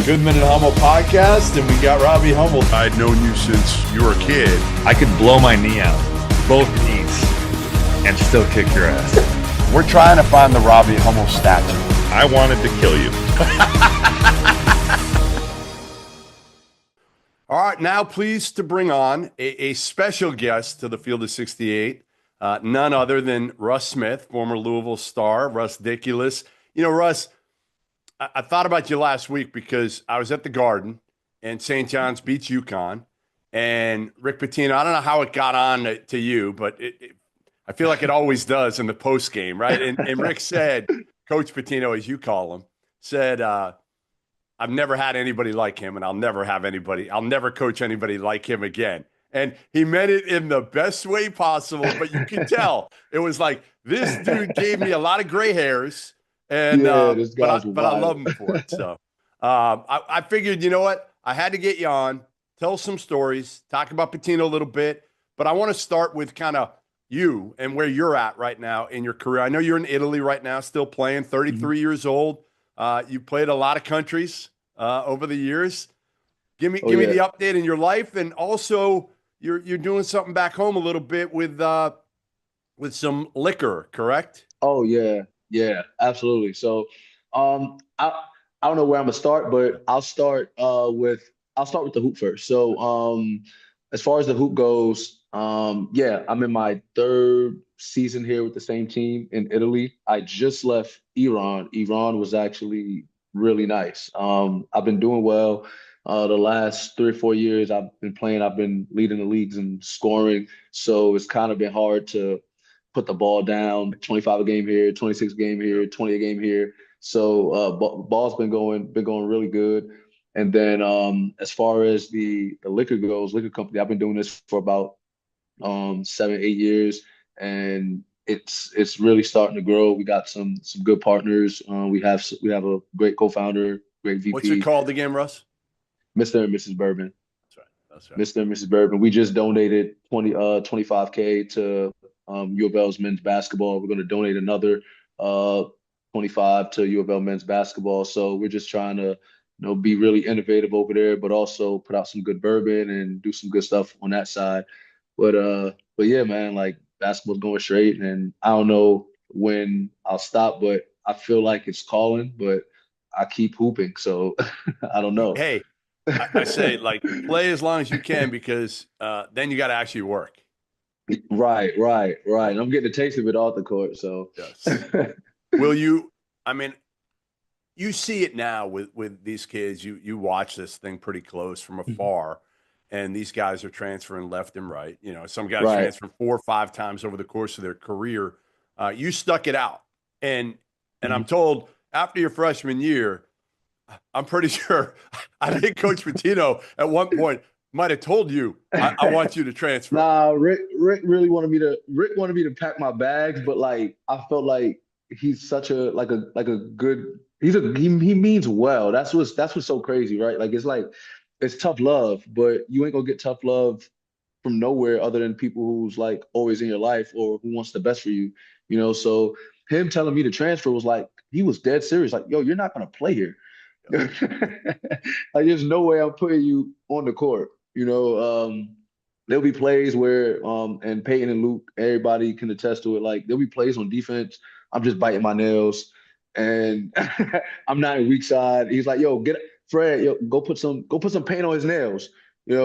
Good Minute Hummel podcast, and we got Robbie Hummel. I'd known you since you were a kid. I could blow my knee out, both knees, and still kick your ass. We're trying to find the Robbie Hummel statue. I wanted to kill you. All right, now pleased to bring on a special guest to the Field of 68, none other than Russ Smith, former Louisville star, Russ Dickulous. You know, Russ, I thought about you last week because I was at the Garden and St. John's beats UConn, and Rick Pitino, I don't know how it got on to you, but I feel like it always does in the post game, right? And Rick said, Coach Pitino, as you call him, said, I've never had anybody like him, and I'll never coach anybody like him again. And he meant it in the best way possible, but you can tell it was like, this dude gave me a lot of gray hairs. And but I love him for it. So I figured, you know what? I had to get you on, tell some stories, talk about Pitino a little bit. But I want to start with kind of you and where you're at right now in your career. I know you're in Italy right now, still playing, 33 years old. You played a lot of countries over the years. Give me the update in your life, and also you're doing something back home a little bit with some liquor, correct? Oh yeah. Yeah, absolutely. So, I don't know where I'm gonna start, but I'll start with the hoop first. So, as far as the hoop goes, yeah, I'm in my third season here with the same team in Italy. I just left Iran. Iran was actually really nice. I've been doing well. The last 3 or 4 years I've been playing. I've been leading the leagues in scoring. So it's kind of been hard to put the ball down, 25 a game here, 26 a game here, 20 a game here. So ball's been going really good. And then as far as the liquor goes, liquor company, I've been doing this for about 7, 8 years, and it's really starting to grow. We got some good partners. We have a great co-founder, great VP. What's it called again, Russ? Mr. and Mrs. Bourbon. That's right. Mr. and Mrs. Bourbon. We just donated 25K to U of L's men's basketball. We're going to donate another 25 to U of L men's basketball. So we're just trying to, be really innovative over there, but also put out some good bourbon and do some good stuff on that side. But yeah, man, like basketball's going straight, and I don't know when I'll stop, but I feel like it's calling, but I keep hooping. So I don't know. Hey, I say, like, play as long as you can, because then you got to actually work. Right. I'm getting a taste of it off the court. So yes. Will you? I mean, you see it now with these kids. You watch this thing pretty close from afar, and these guys are transferring left and right. Some guys transfer 4 or 5 times over the course of their career. You stuck it out, and I'm told after your freshman year, I'm pretty sure I think Coach Pitino at one point might have told you, I want you to transfer. Nah, Rick really wanted me to pack my bags, but like I felt like he's such a good he means well. That's what's so crazy, right? Like it's tough love, but you ain't gonna get tough love from nowhere other than people who's like always in your life or who wants the best for you. So him telling me to transfer was like he was dead serious. Like, yo, you're not gonna play here. Like there's no way I'm putting you on the court. There'll be plays where and Peyton and Luke, everybody can attest to it. Like there'll be plays on defense, I'm just biting my nails and I'm not in weak side. He's like, yo, go put some paint on his nails. Get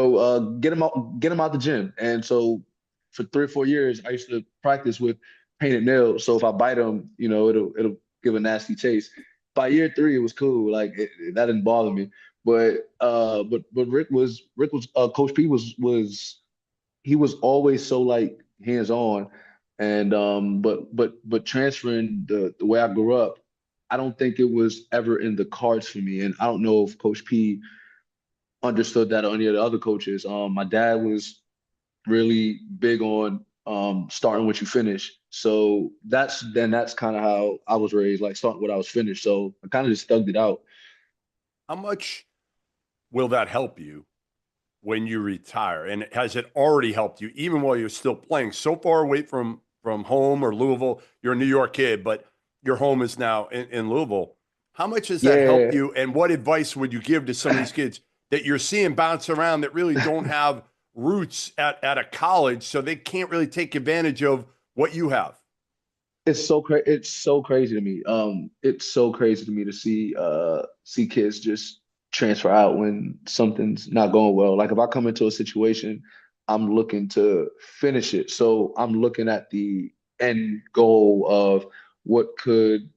him out the gym. And so for 3 or 4 years, I used to practice with painted nails. So if I bite them, it'll give a nasty taste. By year 3, it was cool. Like that didn't bother me. But Rick was Coach P he was always so like hands on, and but transferring the way I grew up, I don't think it was ever in the cards for me, and I don't know if Coach P understood that or any of the other coaches. My dad was really big on starting what you finish, so that's kind of how I was raised, like starting what I was finished. So I kind of just thugged it out. How much will that help you when you retire? And has it already helped you even while you're still playing so far away from home or Louisville? You're a New York kid, but your home is now in Louisville. How much has that Yeah. helped you? And what advice would you give to some of these kids that you're seeing bounce around that really don't have roots at a college, so they can't really take advantage of what you have? It's so crazy to me. It's so crazy to me to see kids just transfer out when something's not going well. Like if I come into a situation, I'm looking to finish it. So I'm looking at the end goal of what could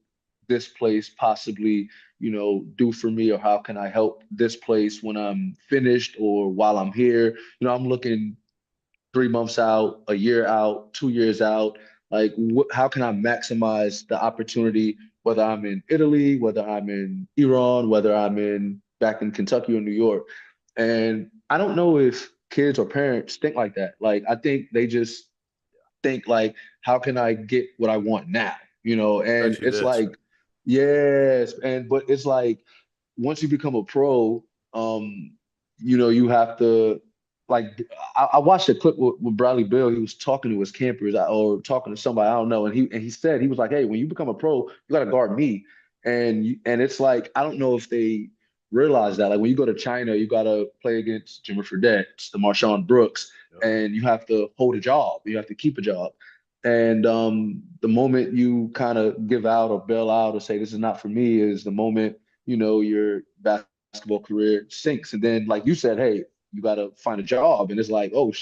this place possibly, do for me, or how can I help this place when I'm finished or while I'm here. I'm looking 3 months out, a year out, 2 years out. Like, how can I maximize the opportunity, whether I'm in Italy, whether I'm in Iran, whether I'm back in Kentucky or New York? And I don't know if kids or parents think like that. Like, I think they just think like, how can I get what I want now? And Especially it's this. like, yes, but it's like once you become a pro, you have to like I watched a clip with Bradley Bill. He was talking to his campers or talking to somebody, I don't know, and he said he was like, "Hey, when you become a pro, you got to guard me." And it's like I don't know if they realize that. Like when you go to China, you got to play against Jimmy Fredette, the Marshawn Brooks, Yep. and you have to hold a job. You have to keep a job. And the moment you kind of give out or bail out or say this is not for me is the moment your basketball career sinks. And then, like you said, hey, you got to find a job, and it's like, oh,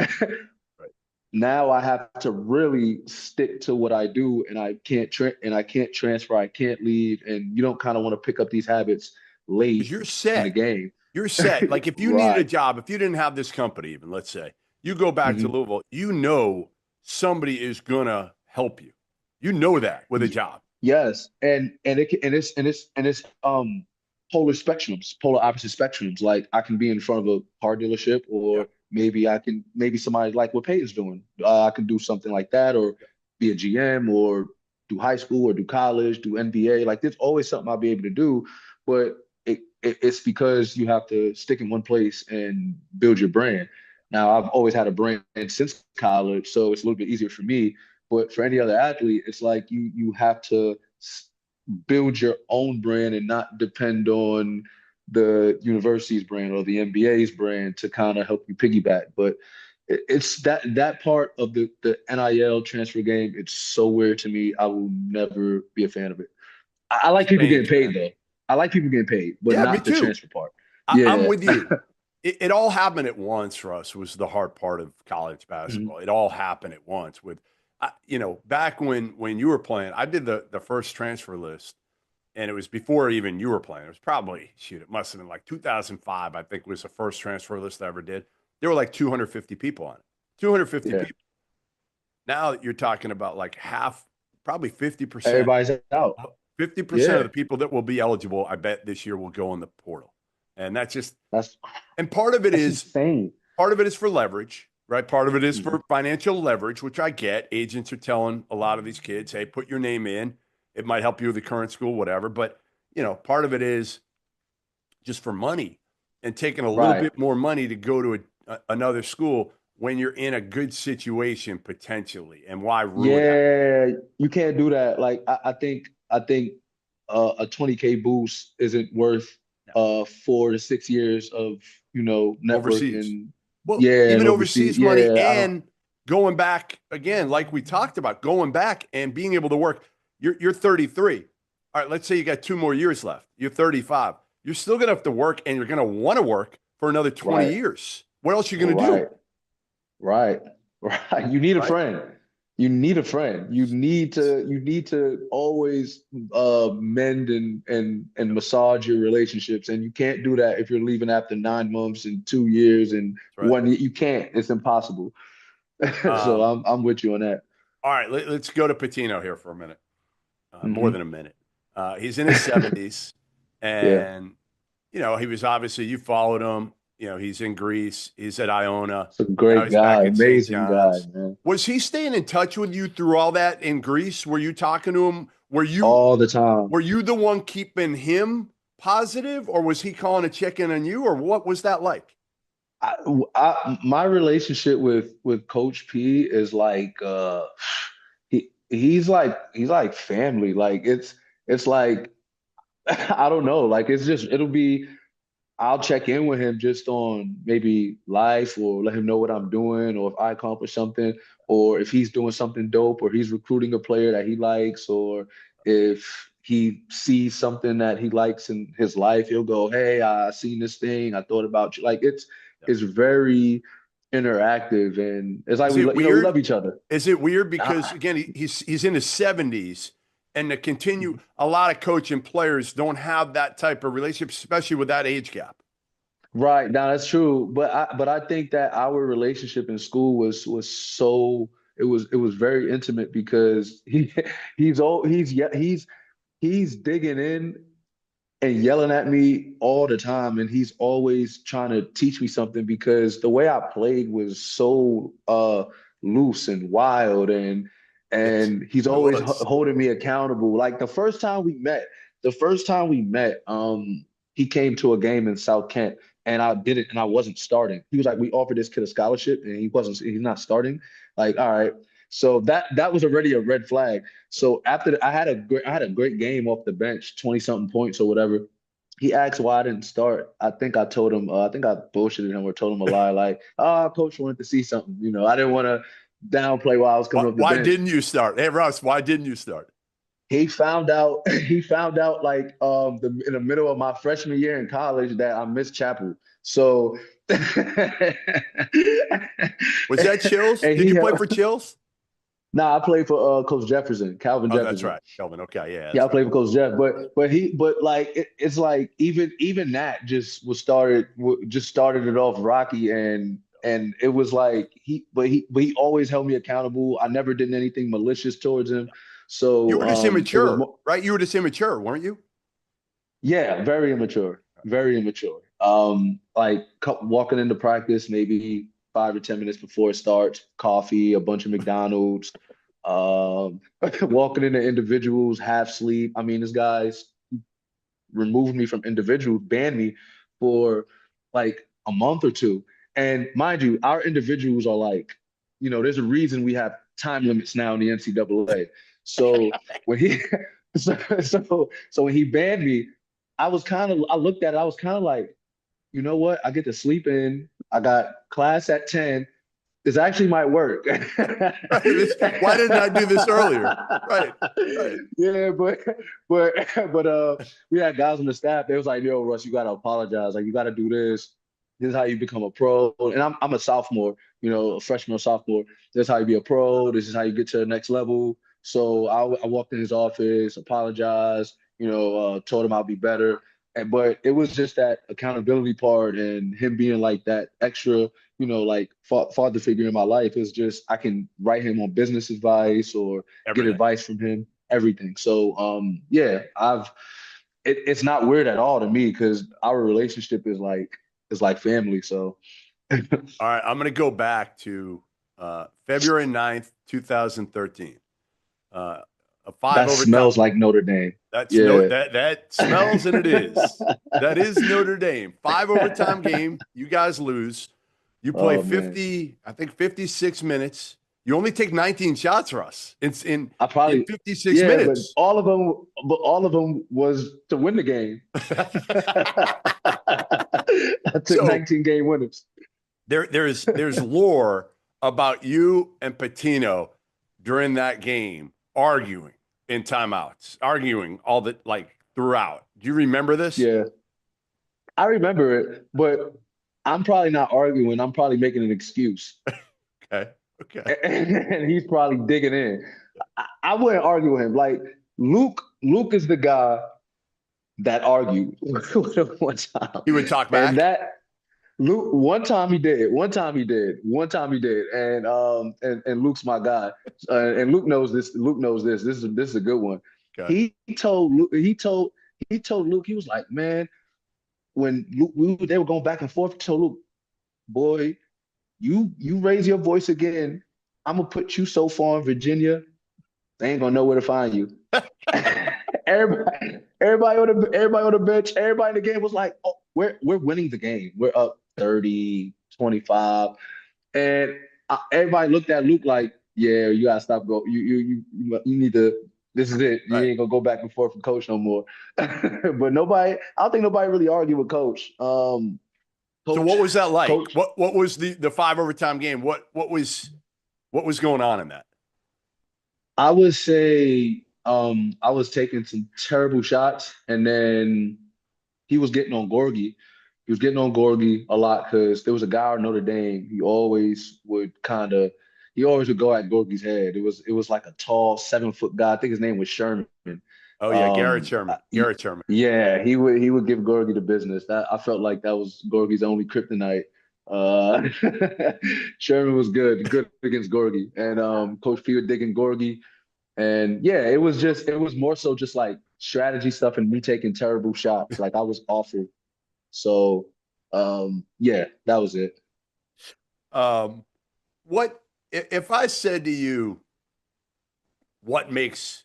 Right. now I have to really stick to what I do, and I can't transfer, I can't leave, and you don't kind of want to pick up these habits Because late you're in the set. game. You're set. Like if you needed a Right. job, if you didn't have this company, even let's say you go back to Mhm. Louisville, somebody is gonna help you. You know that with a job. Yes, and it's polar opposite spectrums. Like I can be in front of a car dealership, Yep. or maybe somebody like what Peyton's doing. I can do something like that, or be a GM, or do high school, or do college, do NBA. Like there's always something I'll be able to do, but it's because you have to stick in one place and build your brand. Now I've always had a brand since college, so it's a little bit easier for me, but for any other athlete, it's like you have to build your own brand and not depend on the university's brand or the NBA's brand to kind of help you piggyback. But it's that part of the NIL transfer game. It's so weird to me. I will never be a fan of it. I like people getting Strange, paid man. though. I like people getting paid, but Yeah, me not the too. transfer part. I'm Yeah. with you. It all happened at once for us. Was the hard part of college Mhm. basketball. It all happened at once. Back when you were playing, I did the first transfer list, and it was before even you were playing. It was probably it must have been like 2005. I think was the first transfer list I ever did. There were like 250 people on it. 250 Yeah. people. Now you're talking about like half, probably 50%. Everybody's out. 50% of Yeah. the people that will be eligible, I bet this year will go in the portal. And that's just, That's and part of it that's is, insane. part of it is for leverage, right? Part of it is Mhm. for financial leverage, which I get. Agents are telling a lot of these kids, hey, put your name in. It might help you with the current school, whatever. But, part of it is just for money and taking a little Right. bit more money to go to another school when you're in a good situation potentially. And why ruin that? Yeah, you can't do that. Like I think a 20K boost isn't worth No. 4 to 6 years of Overseas. networking. Well, Yeah, and even overseas. overseas money Yeah, I don't. and going back again, like we talked about, going back and being able to work. You're 33. All right, let's say you got 2 more years left. You're 35. You're still gonna have to work, and you're gonna want to work for another 20 Right, years. What else are you gonna do? right, right, right. You need a Right? friend. You need a friend. You need to always mend and massage your relationships, and you can't do that if you're leaving after 9 months and 2 years and That's right. 1 year. You can't. It's impossible. So Um, I'm with you on that. all right, let's go to Patino here for a minute. More Hmm. than a minute. He's in his 70s, Yeah, and he was obviously, you followed him. He's in Greece. He's at Iona. it's a Now great he's back guy, at St. amazing guy, John's. man. Was he staying in touch with you through all that in Greece? Were you talking to him? Were you All the time. were you the one keeping him positive, or was he calling to check in on you, or what was that like? My relationship with Coach P is like he's like family. Like it's like I don't know. Like it'll be. I'll check in with him just on maybe life or let him know what I'm doing or if I accomplish something or if he's doing something dope or he's recruiting a player that he likes or if he sees something that he likes in his life, he'll go, "Hey, I seen this thing. I thought about you." Like it's very interactive and it's like Is we it we weird? love each other. Is it weird because Ah, again he's in his 70s, and to continue, a lot of coaching players don't have that type of relationship, especially with that age gap. right. Now that's true, but I think that our relationship in school was so it was very intimate because he's digging in and yelling at me all the time, and he's always trying to teach me something because the way I played was so loose and wild, and Yes, he's it always was. holding me accountable. Like the first time we met, he came to a game in South Kent, and I did it, and I wasn't starting. He was like, "We offered this kid a scholarship, and he's not starting." Like, all right. So that was already a red flag. So I had a great game off the bench, 20 something points or whatever. He asked why I didn't start. I think I told him, I think I bullshitted him or told him a lie, like, "Oh, coach wanted to see something." I didn't want to downplay while I was Why, coming off the why bench. didn't you start? Hey Russ, why didn't you start? He found out he found out like in the middle of my freshman year in college that I missed chapel. So and Was that Chills? Did he you play for Chills? nah, I played for Coach Jefferson, Calvin Oh, that's Jefferson. right, Kelvin. Okay, yeah, Yeah, I that's right. played for Coach Jeff, but like it's like even that just started it off rocky and it was like he always held me accountable. I never did anything malicious towards him. You So were just it was immature, more right? You were just immature, weren't you? yeah, very immature, very immature. Like walking into practice maybe 5 or 10 minutes before it starts, coffee, a bunch of McDonald's, um, walking into individuals, half sleep. I mean, this guy's removed me from individuals, banned me for like a month or two. And mind you, our individuals are like, there's a reason we have time limits now in the NCAA. So when he so when he banned me, I looked at it, I was kind of like, you know what? I get to sleep in. I got class at 10. This actually might work. Right. Why didn't I do this earlier? Right, right. Yeah, but we had guys on the staff. They was like, "Yo, Russ, you gotta apologize. Like, you gotta do this. This is how you become a pro." And I'm a sophomore, a freshman or sophomore. This is how you be a pro. This is how you get to the next level. So I walked in his office, apologized, told him I'll be better. But it was just that accountability part and him being like that extra like father figure in my life is just I can write him on business advice or get Everything. advice from him, everything. So yeah, it's not weird at all to me because our relationship is like family. So All right, I'm going to go back to February 9th, 2013. A five that overtime. smells like Notre Dame. That's Yeah. that smells and it is. That is Notre Dame. 5 overtime game. You guys lose. You play Oh man. 50, I think 56 minutes. You only take 19 shots, Russ. It's in I in probably 56 yeah, but minutes. all of them was to win the game. I took So 19 game winners. there's lore about you and Pitino during that game arguing in timeouts, arguing all the like throughout. Do you remember this? Yeah. I remember it, but I'm probably not arguing. I'm probably making an excuse. Okay. Okay. And he's probably digging in. I wouldn't argue with him. Like Luke is the guy that argued with him one time. He would talk And back. that Luke, one time he did. One time he did. One time he did. And Luke's my guy. And Luke knows this. Luke knows this. This is a good one. Okay. He told Luke, he was like, man, when Luke, they were going back and forth, he told Luke, boy, you raise your voice again, I'm gonna put you so far in Virginia, they ain't gonna know where to find you. everybody on the bench, everybody in the game was like, oh, we're winning the game. We're up 30-25. And everybody looked at Luke like, yeah, you gotta stop going. You need to This is it. You Right. ain't gonna go back and forth with coach no more. But I don't think nobody really argued with coach. So what was that like? Coach, What was the 5 overtime game? What was going on in that? I would say I was taking some terrible shots, and then he was getting on Gorgie. He was getting on Gorgie a lot because there was a guy at Notre Dame. He always would go at Gorgie's head. It was like a tall 7-foot guy. I think his name was Sherman. Oh yeah, Garrett Sherman. Garrett Sherman. Yeah, he would give Gorgie the business. That I felt like that was Gorgie's only kryptonite. Uh, Sherman was good against Gorgie, and Coach P would digging Gorgie. And yeah, it was more so just like strategy stuff and me taking terrible shots. Like I was awful. So yeah, that was it. What if I said to you, what makes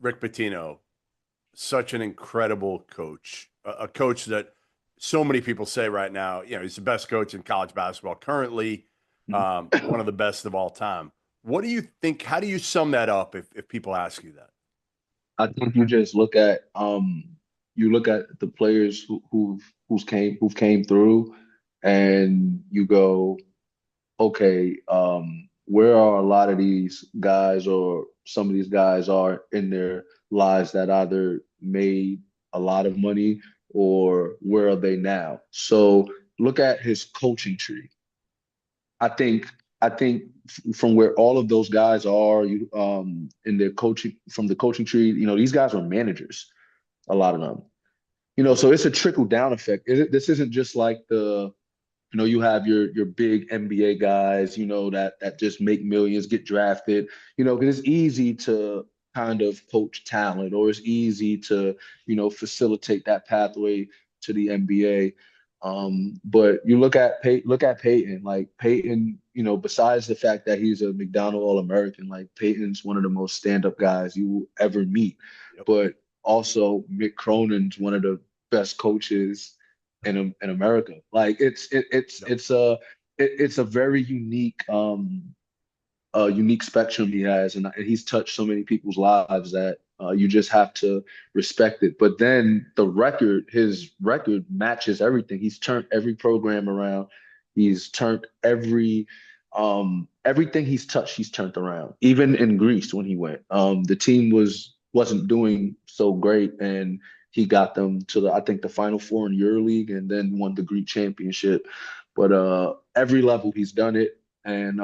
Rick Pitino such an incredible coach, a coach that so many people say right now, he's the best coach in college basketball currently, one of the best of all time. What do you think? How do you sum that up if people ask you that? I think you just look at the players who've came through, and you go, okay, where are a lot of these guys, or some of these guys are in their lives that either made a lot of money, or where are they now? So look at his coaching tree. I think from where all of those guys are, in their coaching, from the coaching tree, these guys are managers, a lot of them. So it's a trickle down effect. This isn't just like you have your big NBA guys, that just make millions, get drafted, because it's easy to kind of coach talent, or it's easy to, facilitate that pathway to the NBA. But you look at Peyton, like Peyton, besides the fact that he's a McDonald All-American, like Peyton's one of the most stand-up guys you will ever meet. Yep. But also Mick Cronin's one of the best coaches in America. Like it's a very unique unique spectrum he has, and he's touched so many people's lives that you just have to respect it. But then his record matches everything. He's turned every program around. He's turned everything he's touched, he's turned around. Even in Greece when he went, the team wasn't doing so great, and he got them to I think the Final Four in EuroLeague, and then won the Greek championship. But every level he's done it, and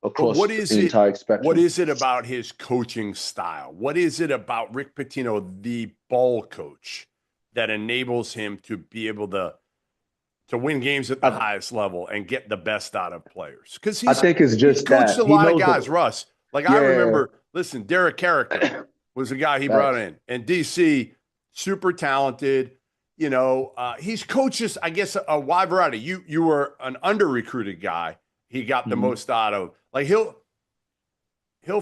across the entire spectrum. What is it about his coaching style? What is it about Rick Pitino, the ball coach, that enables him to be able to win games at the highest level and get the best out of players? Because I think it's just coached that. a lot of guys, Russ. Like I remember, listen, Derek Carricker was the guy he brought in, and DC, super talented. He's coaches, I guess, a wide variety. You were an under-recruited guy. He got the most out of. Like he'll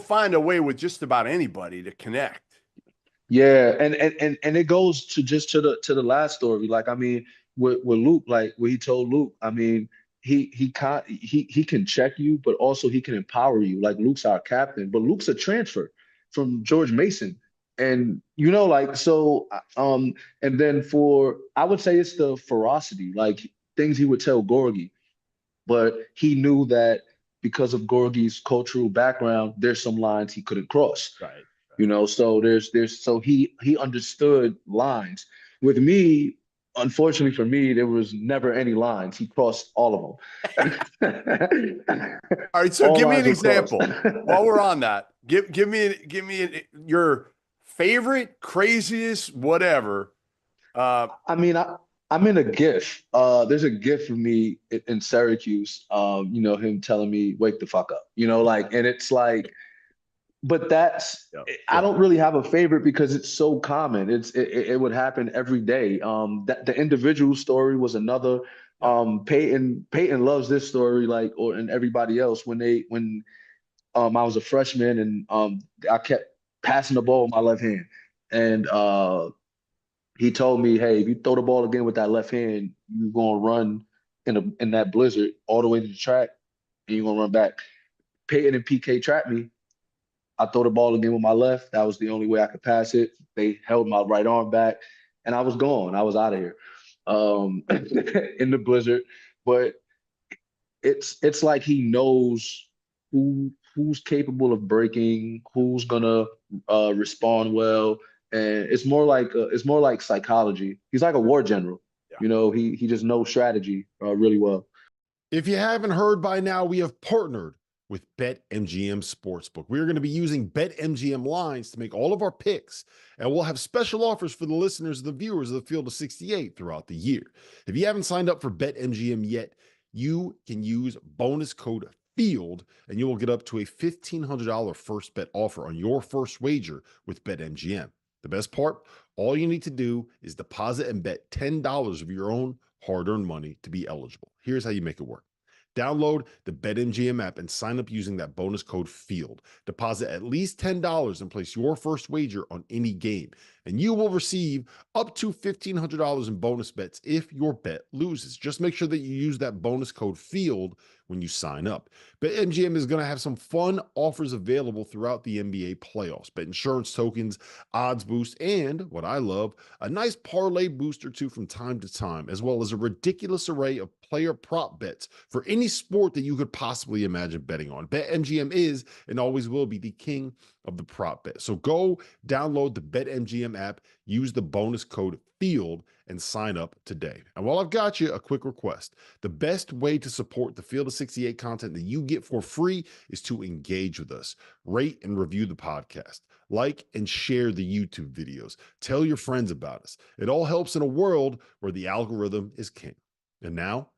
find a way with just about anybody to connect. Yeah, and it goes to the last story. Like I mean, with Luke, like what he told Luke. I mean, he can check you, but also he can empower you. Like Luke's our captain, but Luke's a transfer from George Mason. And and then I would say it's the ferocity, like things he would tell Gorgie, but he knew that because of Gorgie's cultural background, there's some lines he couldn't cross. Right. So he understood lines. With me, unfortunately for me, there was never any lines. He crossed all of them. All right, so give me an example. While we're on that, give me your favorite, craziest, whatever. I mean, I'm in a GIF. There's a GIF of me in Syracuse. Him telling me, "Wake the fuck up." And it's like, but I don't really have a favorite because it's so common. It would happen every day. That the individual story was another. Peyton loves this story, and everybody else when I was a freshman, and I kept passing the ball with my left hand, and he told me, "Hey, if you throw the ball again with that left hand, you're gonna run in that blizzard all the way to the track, and you're gonna run back." Peyton and PK trapped me. I throw the ball again with my left. That was the only way I could pass it. They held my right arm back, and I was gone. I was out of here in the blizzard. But it's like he knows who's capable of breaking, who's gonna respond well, and it's more like psychology. He's like a war general. Yeah. You know, he just knows strategy really well. If you haven't heard by now, we have partnered with BetMGM Sportsbook. We are going to be using BetMGM lines to make all of our picks, and we'll have special offers for the listeners and the viewers of the Field of 68 throughout the year. If you haven't signed up for BetMGM yet, you can use bonus code FIELD, and you will get up to a $1,500 first bet offer on your first wager with BetMGM. The best part, all you need to do is deposit and bet $10 of your own hard-earned money to be eligible. Here's how you make it work. Download the BetMGM app and sign up using that bonus code FIELD. Deposit at least $10 and place your first wager on any game, and you will receive up to $1,500 in bonus bets if your bet loses. Just make sure that you use that bonus code FIELD when you sign up. BetMGM is going to have some fun offers available throughout the NBA playoffs. Bet insurance tokens, odds boost, and what I love, a nice parlay boost or two from time to time, as well as a ridiculous array of player prop bets for any sport that you could possibly imagine betting on. BetMGM is and always will be the king of the prop bet. So go download the BetMGM app, use the bonus code FIELD, and sign up today. And while I've got you, a quick request. The best way to support the Field of 68 content that you get for free is to engage with us. Rate and review the podcast. Like and share the YouTube videos. Tell your friends about us. It all helps in a world where the algorithm is king. And now,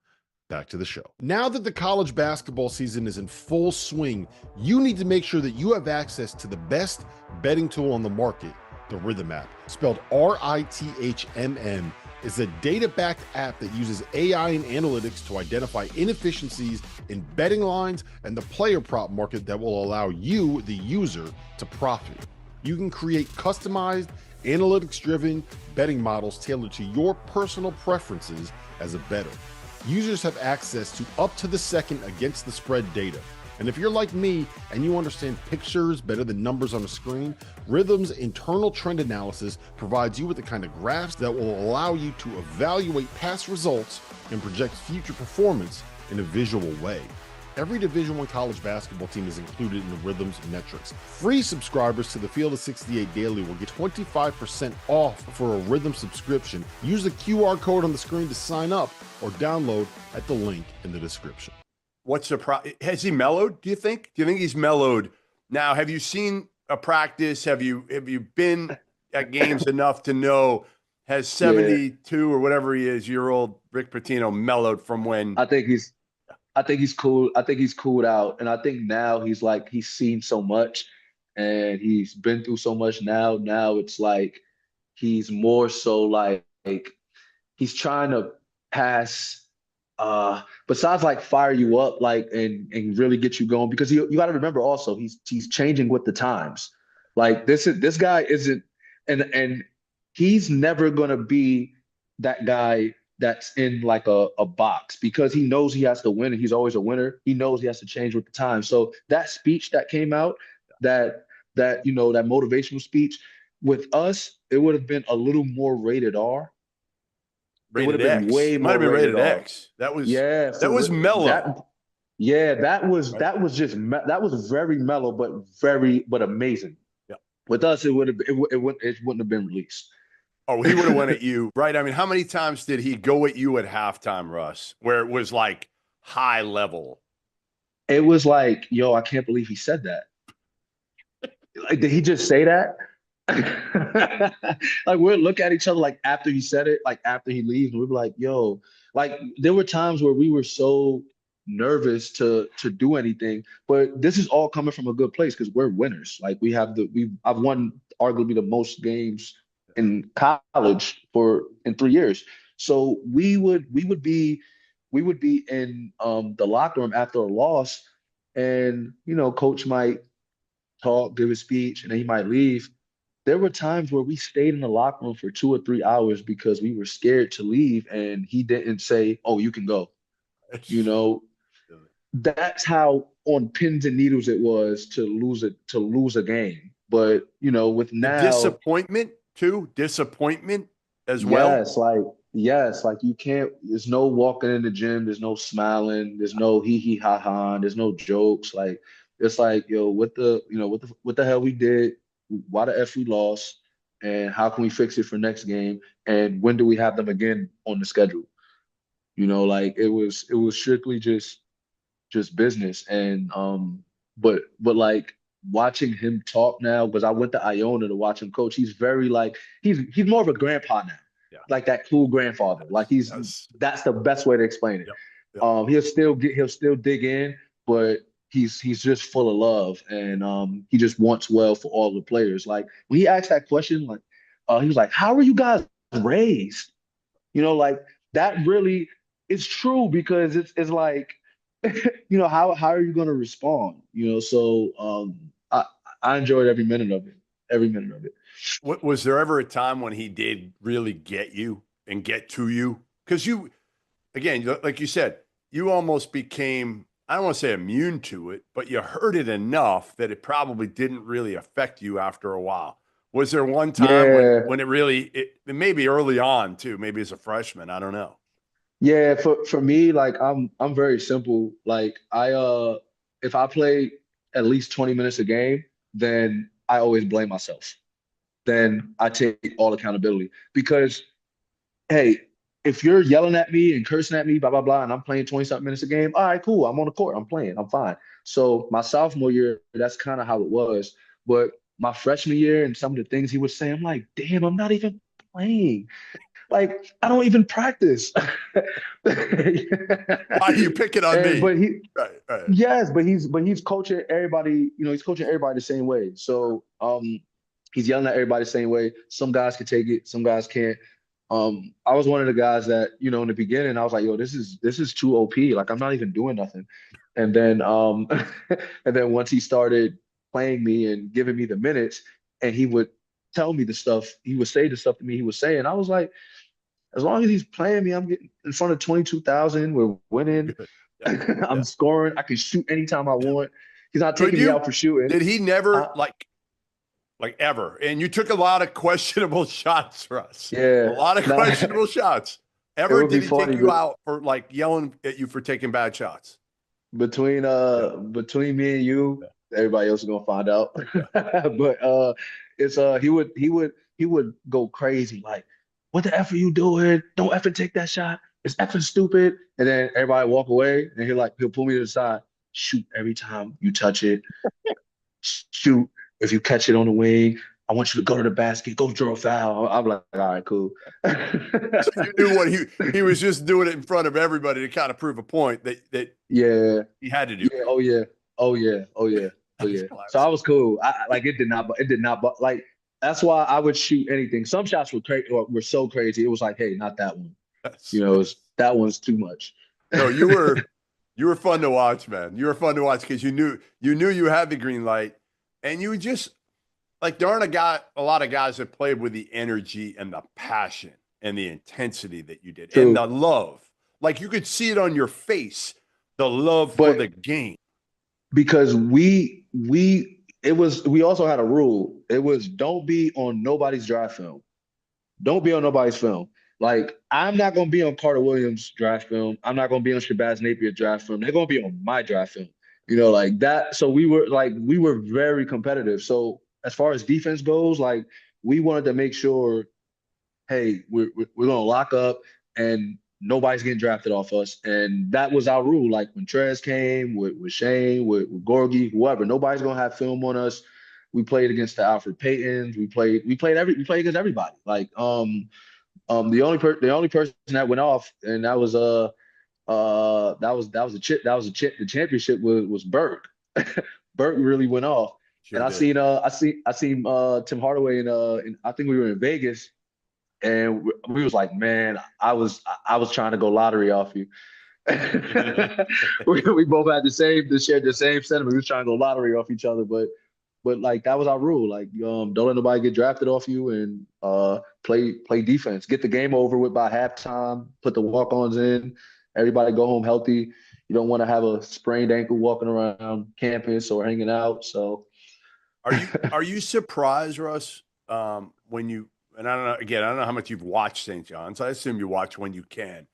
back to the show. Now that the college basketball season is in full swing, you need to make sure that you have access to the best betting tool on the market, the Rhythm app. Spelled RITHMM, is a data-backed app that uses AI and analytics to identify inefficiencies in betting lines and the player prop market that will allow you, the user, to profit. You can create customized, analytics-driven betting models tailored to your personal preferences as a bettor. Users have access to up-to-the-second against-the-spread data. And if you're like me and you understand pictures better than numbers on a screen, Rhythm's internal trend analysis provides you with the kind of graphs that will allow you to evaluate past results and project future performance in a visual way. Every Division I college basketball team is included in the Rhythm's metrics. Free subscribers to the Field of 68 Daily will get 25% off for a Rhythm subscription. Use the QR code on the screen to sign up or download at the link in the description. What's the has he mellowed, do you think? Do you think he's mellowed? Now, have you seen a practice? Have you been at games enough to know, has 72 or whatever he is year old Rick Pitino mellowed from when? I think he's cool. I think he's cooled out. And I think now he's seen so much and he's been through so much now. Now it's like he's more so like he's trying to pass besides like fire you up and really get you going, because you got to remember also he's changing with the times. Like this guy isn't and he's never gonna be that guy that's in like a box, because he knows he has to win and he's always a winner. He knows he has to change with the time. So that speech that came out, that motivational speech, with us, it would have been a little more rated R. Rated X. Way more might have been rated R. X. That was that was mellow. That was very mellow, but amazing. Yeah. With us, it wouldn't have been released. Oh, he would have went at you, right? I mean, how many times did he go at you at halftime, Russ, where it was like high level? It was like, yo, I can't believe he said that. Like, did he just say that? Like, we'll look at each other like after he said it, like after he leaves, and we'll be like, yo, like there were times where we were so nervous to do anything, but this is all coming from a good place because we're winners. Like I've won arguably the most games in college in 3 years. So we would be in the locker room after a loss, and coach might talk, give a speech, and then he might leave. There were times where we stayed in the locker room for 2 or 3 hours because we were scared to leave, and he didn't say, "Oh, you can go." That's how on pins and needles it was to lose a game. But with The now, disappointment too, disappointment as well. yes, like you can't. There's no walking in the gym. There's no smiling. There's no hee hee ha ha. There's no jokes. Like it's like, yo, what the hell we did? Why the f we lost? And how can we fix it for next game? And when do we have them again on the schedule? Like it was strictly just business. And but like watching him talk now, because I went to Iona to watch him coach, he's very like he's more of a grandpa now. Yeah. Like that cool grandfather. Like Yes. that's the best way to explain it. Yep. Yep. He'll still dig in, but he's just full of love, and he just wants well for all the players. Like when he asked that question, like he was like, "How are you guys raised?" Like that really is true, because it's like how are you going to respond? So I enjoyed every minute of it. Every minute of it. Was there ever a time when he did really get you and get to you? Because you, again, like you said, you almost became, I don't want to say immune to it, but you heard it enough that it probably didn't really affect you after a while. Was there one time when it really, it maybe early on too, maybe as a freshman, I don't know. Yeah, for me, like I'm very simple. Like if I play at least 20 minutes a game, then I always blame myself. Then I take all accountability, because hey, if you're yelling at me and cursing at me, blah blah blah, and I'm playing 20 something minutes a game, all right, cool. I'm on the court. I'm playing. I'm fine. So my sophomore year, that's kind of how it was. But my freshman year and some of the things he would say, I'm like, damn, I'm not even playing. Like I don't even practice. Why are you picking on me? But he, right. yes, but he's coaching everybody. He's coaching everybody the same way. So he's yelling at everybody the same way. Some guys can take it, some guys can't. I was one of the guys that in the beginning I was like, yo, this is too OP. Like I'm not even doing nothing. And then and then once he started playing me and giving me the minutes, and he would tell me the stuff, he would say the stuff to me he was saying, I was like, as long as he's playing me, I'm getting in front of 22,000. We're winning. I'm scoring. I can shoot anytime I want. He's not taking me out for shooting. Did he never like ever? And you took a lot of questionable shots, Russ. Yeah, a lot of questionable shots. Ever did he take you out for like yelling at you for taking bad shots? Between me and you, everybody else is gonna find out. But it's he would go crazy like, what the F are you doing? Don't effing take that shot. It's effing stupid. And then everybody walk away, and he'll pull me to the side. Shoot every time you touch it. Shoot if you catch it on the wing. I want you to go to the basket. Go draw a foul. I'm like, all right, cool. So you knew what he was just doing it in front of everybody to kind of prove a point that he had to do. Yeah, oh yeah. So I was cool. It did not like. That's why I would shoot anything. Some shots were so crazy. It was like, hey, not that one. That one's too much. No, you were fun to watch, man. You were fun to watch because you knew you had the green light, and you just like there aren't a lot of guys that played with the energy and the passion and the intensity that you did. True. And the love. Like you could see it on your face, the love for the game. Because we also had a rule. It was don't be on nobody's draft film. Don't be on nobody's film. Like, I'm not going to be on Carter Williams' draft film. I'm not going to be on Shabazz Napier's draft film. They're going to be on my draft film. Like that. So we were very competitive. So as far as defense goes, like we wanted to make sure, hey, we're going to lock up and nobody's getting drafted off us. And that was our rule. Like when Trez came with Shane, with Gorgie, whoever, nobody's going to have film on us. We played against the Alfred Paytons. We played against everybody. Like, the only person that went off, and that was the championship was Burke. Burke really went off. Sure and I seen Tim Hardaway and I think we were in Vegas, and we was like, man, I was trying to go lottery off you. we both had shared the same sentiment. We was trying to go lottery off each other, but like that was our rule. Like, don't let nobody get drafted off you, and play defense. Get the game over with by halftime. Put the walk-ons in, everybody go home healthy. You don't want to have a sprained ankle walking around campus or hanging out. So Are you surprised, Russ, when you, and I don't know, again, I don't know how much you've watched St. John's. I assume you watch when you can.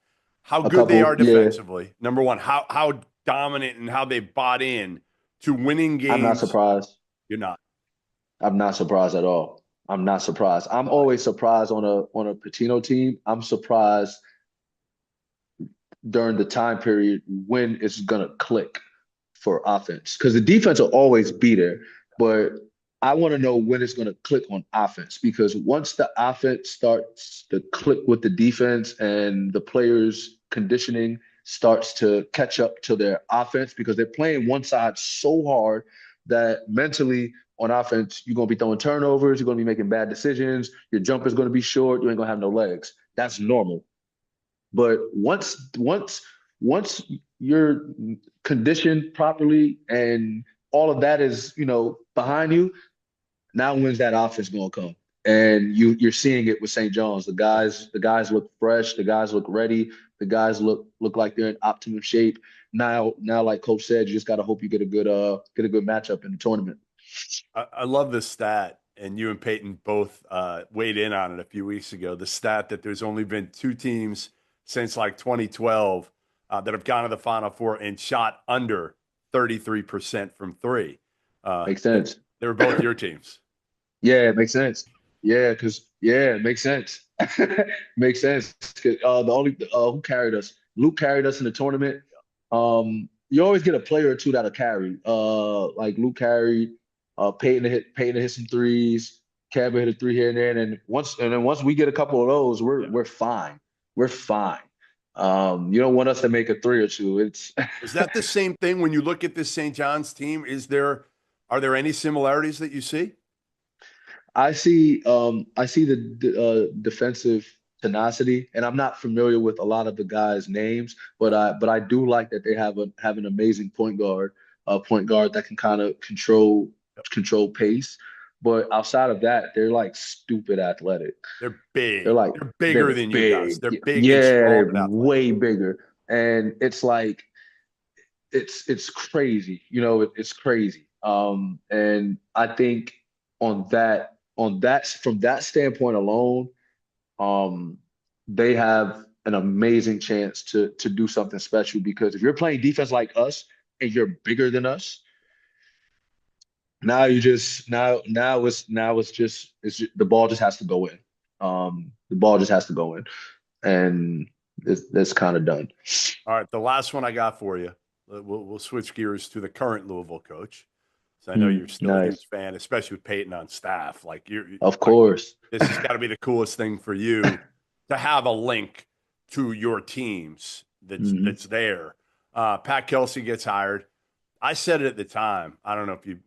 How a good they are couple, yeah, defensively. Number one, how dominant and how they bought in to winning I'm not games. surprised. You're not. I'm not surprised at all. I'm not surprised. I'm Why? always surprised on a Pitino team. I'm surprised during the time period when it's gonna click for offense. Because the defense will always be there, but I want to know when it's gonna click on offense. Because once the offense starts to click with the defense and the players' conditioning starts to catch up to their offense, because they're playing one side so hard that mentally on offense, you're gonna be throwing turnovers, you're gonna be making bad decisions, your jumper's gonna be short, you ain't gonna have no legs. That's normal. But once you're conditioned properly and all of that is, behind you, now when's that offense gonna come? And you're seeing it with St. John's. The guys look fresh, the guys look ready, the guys look like they're in optimum shape. Now, like Coach said, you just gotta hope you get a good matchup in the tournament. I love this stat, and you and Peyton both weighed in on it a few weeks ago. The stat that there's only been 2 teams since like 2012 that have gone to the Final Four and shot under 33% from 3. Makes sense. They were both your teams. Yeah, it makes sense. Yeah, it makes sense. Makes sense. Who carried us? Luke carried us in the tournament. You always get a player or two that'll carry. Like Luke carried. Peyton to hit some threes. Kevin hit a 3 here and there. And then once we get a couple of those, we're fine. We're fine. You don't want us to make a 3 or 2. Is that the same thing when you look at this St. John's team? Are there any similarities that you see? I see the defensive tenacity, and I'm not familiar with a lot of the guys' names, but I do like that they have an amazing point guard that can kind of control pace. But outside of that, they're like stupid athletic. They're big. They're bigger than you guys. They're big. Yeah, and strong, way bigger. And it's like it's crazy. It's crazy. And I think from that standpoint alone, they have an amazing chance to do something special, because if you're playing defense like us and you're bigger than us, now it's just the ball just has to go in. The ball just has to go in, and that's kind of done. All right, the last one I got for you. We'll switch gears to the current Louisville coach. So I know you're still a huge fan, especially with Peyton on staff. Of course, this has got to be the coolest thing for you to have a link to your teams that's there. Pat Kelsey gets hired. I said it at the time. I don't know if you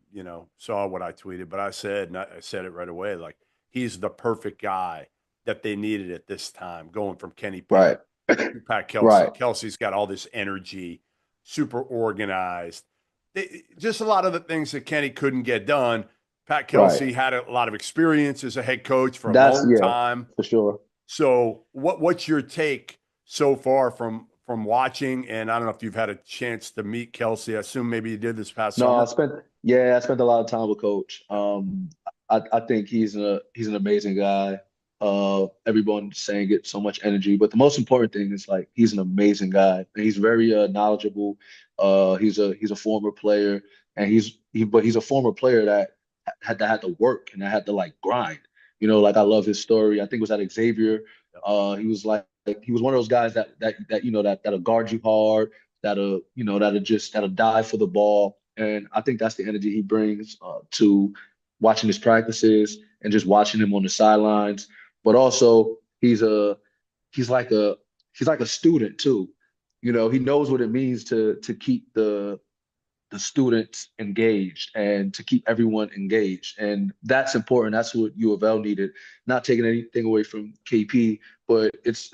saw what I tweeted, but I said it right away. Like, he's the perfect guy that they needed at this time, going from Kenny Payne to Pat Kelsey. Right. Kelsey's got all this energy, super organized. Just a lot of the things that Kenny couldn't get done. Pat Kelsey had a lot of experience as a head coach for a long time. For sure. So what's your take so far from watching? And I don't know if you've had a chance to meet Kelsey. I assume maybe you did this past summer. I spent a lot of time with Coach. I think he's an amazing guy. Everyone's saying it, so much energy, but the most important thing is, like, he's an amazing guy. And he's very knowledgeable. He's a former player, and he's a former player that had to work and that had to, like, grind. Like, I love his story. I think it was at Xavier. He was one of those guys that'll guard you hard, that'll die for the ball. And I think that's the energy he brings to watching his practices and just watching him on the sidelines. But also, he's like a student too. He knows what it means to keep the students engaged and to keep everyone engaged. And that's important. That's what U of L needed. Not taking anything away from KP, but it's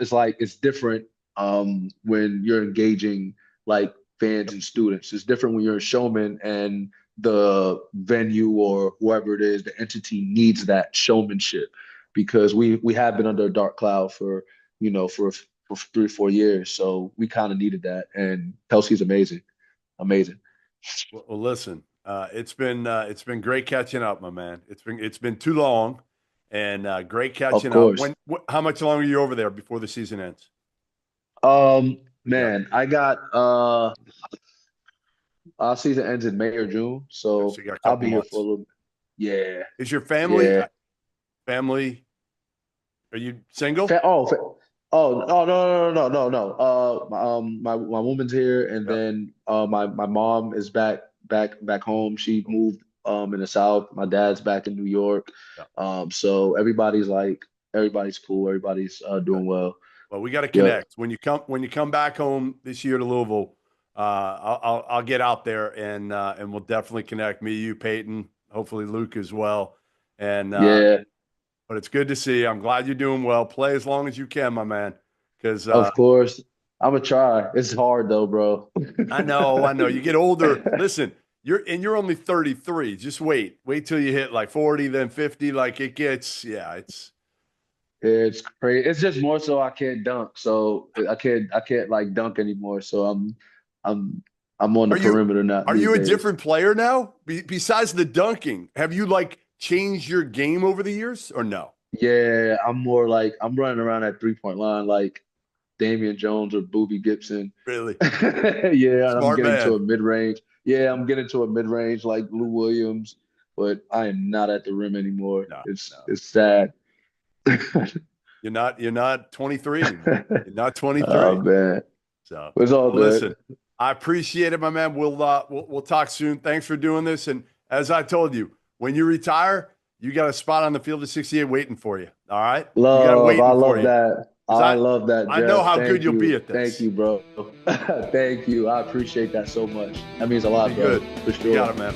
different when you're engaging, like, fans and students. It's different when you're a showman and the venue or whoever it is, the entity needs that showmanship, because we have been under a dark cloud for for 3 or 4 years. So we kind of needed that. And Kelsey's amazing. Amazing. Well, listen, it's been great catching up, my man. It's been too long, and great catching up. How much longer are you over there before the season ends? Man, I got our season ends in May or June, so you got a I'll couple be here months. for a little bit. Yeah. Is your family Yeah. family? Are you single? Oh, no. My woman's here, and then my mom is back home. She moved in the South. My dad's back in New York. So everybody's cool. Everybody's doing well. Well, we got to connect. When you come back home this year to Louisville, I'll get out there and we'll definitely connect. Me, you, Peyton, hopefully Luke as well. And but it's good to see you. I'm glad you're doing well. Play as long as you can, my man. Because of course, I'm gonna try. It's hard though, bro. I know. You get older. Listen, you're only 33. Just wait till you hit like 40, then 50. Like it gets, It's crazy. It's just more so I can't dunk, so I can't like dunk anymore. So I'm on the perimeter now. Are you a different player now? Besides the dunking, have you like changed your game over the years or no? Yeah, I'm more like I'm running around that 3-point line like Damian Jones or Boobie Gibson. Really? Yeah, I'm Smart getting man. to a mid-range. Yeah, I'm getting to a mid-range like Lou Williams, but I am not at the rim anymore. It's sad. You're not 23 anymore. You're not 23. Oh man. So it's all good. Listen, I appreciate it, my man. We'll talk soon. Thanks for doing this. And as I told you, when you retire, you got a spot on the field of 68 waiting for you. All right? I love that. I love that, Jeff. I know how good you'll be at this. Thank you, bro. Thank you. I appreciate that so much. That means a lot, bro. Good. For sure. You got it, man.